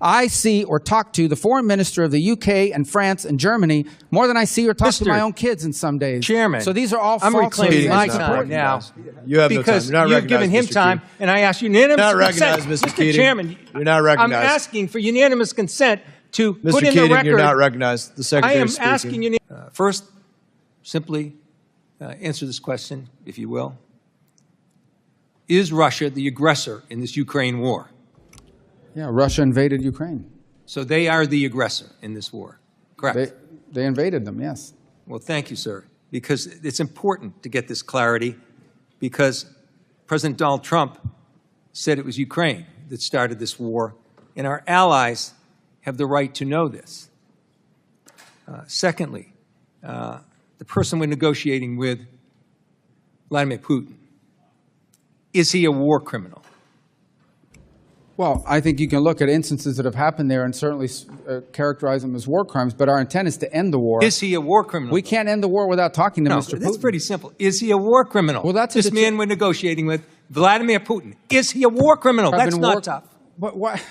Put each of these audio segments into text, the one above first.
I see or talk to the foreign minister of the UK and France and Germany more than I see or talk to my own kids in some days. Chairman, so these are all I'm false reclaiming my time now. You have because no time. you've given him time, and I ask unanimous consent. Mr. Chairman, you're not recognized. I'm asking for unanimous consent to Mr. put in Keating, the record. You're not recognized. The Secretary I am is speaking. asking you. First, simply answer this question, if you will. Is Russia the aggressor in this Ukraine war? Yeah, Russia invaded Ukraine. So they are the aggressor in this war, correct? They invaded them, yes. Well, thank you, sir, because it's important to get this clarity, because President Donald Trump said it was Ukraine that started this war, and our allies have the right to know this. Secondly, the person we're negotiating with, Vladimir Putin, is he a war criminal? Well, I think you can look at instances that have happened there and certainly characterize them as war crimes, but our intent is to end the war. Is he a war criminal? We can't end the war without talking to Mr. Putin. That's pretty simple. Is he a war criminal? Well, that's this man we're negotiating with, Vladimir Putin. Is he a war criminal? That's not tough. What?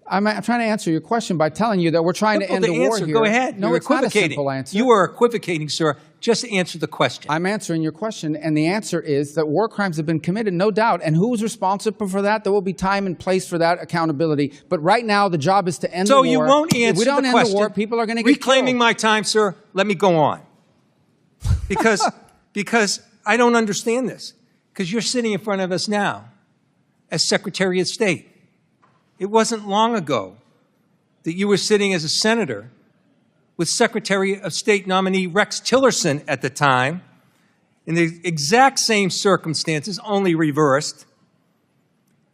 I'm trying to answer your question by telling you that we're trying to end the war here. Go ahead. No, it's not a simple answer. You are equivocating, sir. Just answer the question. I'm answering your question, and the answer is that war crimes have been committed, no doubt. And who is responsible for that? There will be time and place for that accountability. But right now, the job is to end the war. So you won't answer the question. If we don't end the war, people are going to get killed. Reclaiming my time, sir. Let me go on. Because I don't understand this. Because you're sitting in front of us now as Secretary of State. It wasn't long ago that you were sitting as a senator with Secretary of State nominee Rex Tillerson at the time, in the exact same circumstances, only reversed.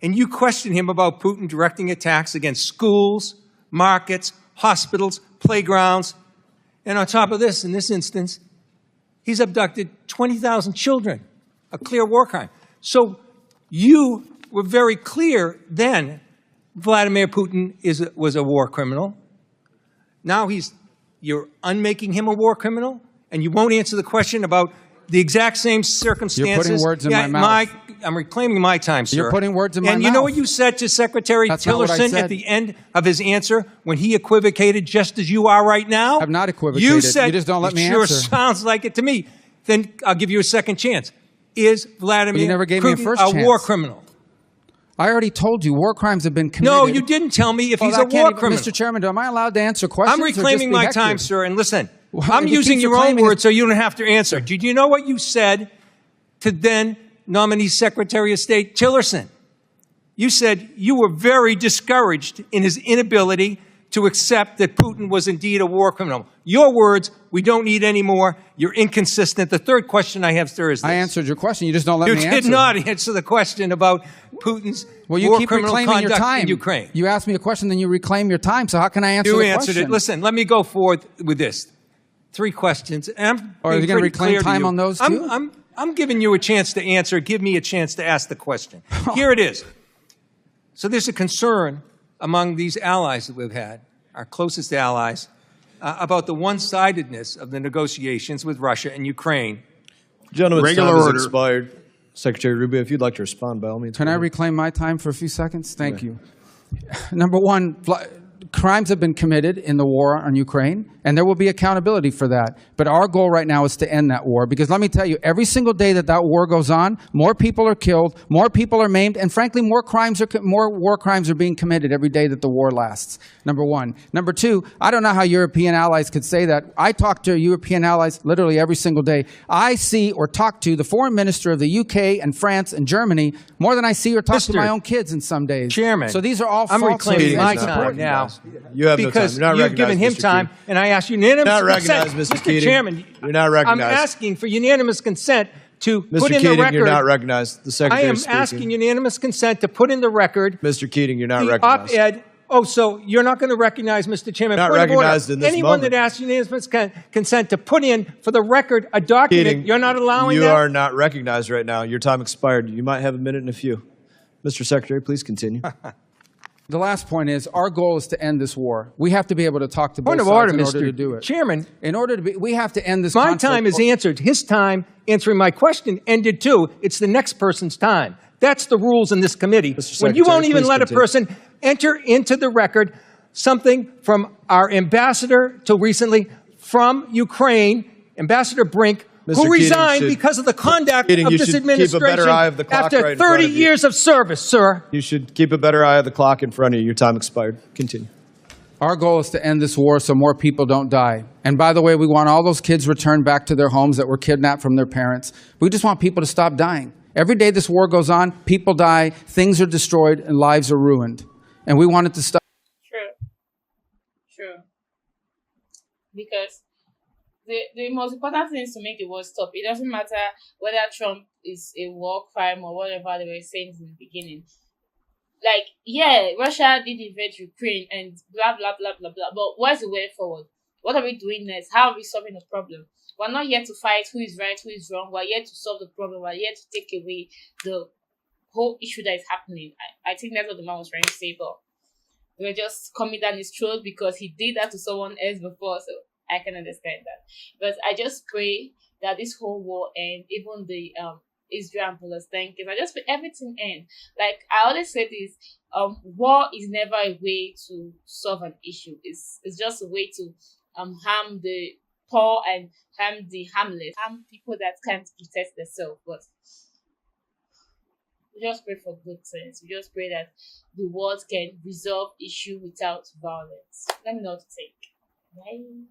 And you questioned him about Putin directing attacks against schools, markets, hospitals, playgrounds. And on top of this, in this instance, he's abducted 20,000 children, a clear war crime. So you were very clear then Vladimir Putin was a war criminal. Now you're unmaking him a war criminal, and you won't answer the question about the exact same circumstances. You're putting words in my mouth. I'm reclaiming my time, sir. You're putting words in my mouth. And you know what you said to Secretary Tillerson at the end of his answer when he equivocated just as you are right now? I've not equivocated. You said, you just don't let me sure answer. Sounds like it to me. Then I'll give you a second chance. Is Vladimir Putin a war criminal? I already told you war crimes have been committed. No, you didn't tell me if he's a war criminal. Mr. Chairman, am I allowed to answer questions? I'm reclaiming my time, sir. And listen, well, I'm using your own words so you don't have to answer. Did you know what you said to then nominee Secretary of State Tillerson? You said you were very discouraged in his inability to accept that Putin was indeed a war criminal. Your words, we don't need any more. You're inconsistent. The third question I have, sir, is this. I answered your question. You just don't let me answer. You did not answer the question about Putin's war criminal conduct in Ukraine. You asked me a question, then you reclaim your time. So how can I answer the question? You answered it. Listen, let me go forward with this. 3 questions. And are you going to reclaim time on those too? I'm giving you a chance to answer. Give me a chance to ask the question. Here it is. So there's a concern among these allies that we've had, our closest allies, about the one-sidedness of the negotiations with Russia and Ukraine. Gentlemen's time has expired. Secretary Rubio, if you'd like to respond, by all means. Can I reclaim my time for a few seconds? Thank you. Number one, crimes have been committed in the war on Ukraine, and there will be accountability for that. But our goal right now is to end that war, because let me tell you, every single day that war goes on, more people are killed, more people are maimed, and frankly, more war crimes are being committed every day that the war lasts. Number one. Number two, I don't know how European allies could say that. I talk to European allies literally every single day. I see or talk to the foreign minister of the UK and France and Germany more than I see or talk to my own kids in some days. Chairman, so these are all I'm reclaiming my time now. You have because no time. you've given him time, and I ask unanimous consent. Mr. Chairman, you're not recognized. I'm asking for unanimous consent to Mr. put in Keating, the record. You're not recognized. The Secretary I am asking unanimous consent to put in the record. Mr. Keating, you're not recognized. Op-ed. Oh, so you're not going to recognize, Mr. Chairman? Not recognized in this Anyone moment. that asks unanimous consent to put in for the record a document, Keating, you're not allowing that? You are not recognized right now. Your time expired. You might have a minute and a few. Mr. Secretary, please continue. The last point is, our goal is to end this war. We have to be able to talk to both sides in order to do it. Chairman. In order to be, we have to end this My conflict. time is answered. His time answering my question ended too. It's the next person's time. That's the rules in this committee. When you won't even let a person enter into the record something from our ambassador till recently from Ukraine, Ambassador Brink, Mr. who Keating resigned should- because of the conduct Keating, of you this should keep a administration better eye of the clock after right in front 30 of you. years of service, sir. You should keep a better eye of the clock in front of you. Your time expired. Continue. Our goal is to end this war so more people don't die. And by the way, we want all those kids returned back to their homes that were kidnapped from their parents. We just want people to stop dying. Every day this war goes on, people die, things are destroyed, and lives are ruined. And we want it to stop. True. Because the most important thing is to make the war stop. It doesn't matter whether Trump is a war crime or whatever they were saying in the beginning. Like, yeah, Russia did invade Ukraine and blah, blah, blah, blah, blah. But what's the way forward? What are we doing next? How are we solving the problem? We're not here to fight who is right, who is wrong. We're here to solve the problem. We're here to take away the whole issue that is happening. I think that's what the man was trying to say, but we're just coming down his throat because he did that to someone else before, so I can understand that. But I just pray that this whole war ends, even the Israel and Palestine case. I just pray everything end. Like I always say this, war is never a way to solve an issue. It's just a way to harm the poor and harm the harmless, harm people that can't protect themselves. But we just pray for good things. We just pray that the world can resolve issue without violence. Let me know what to think. Bye.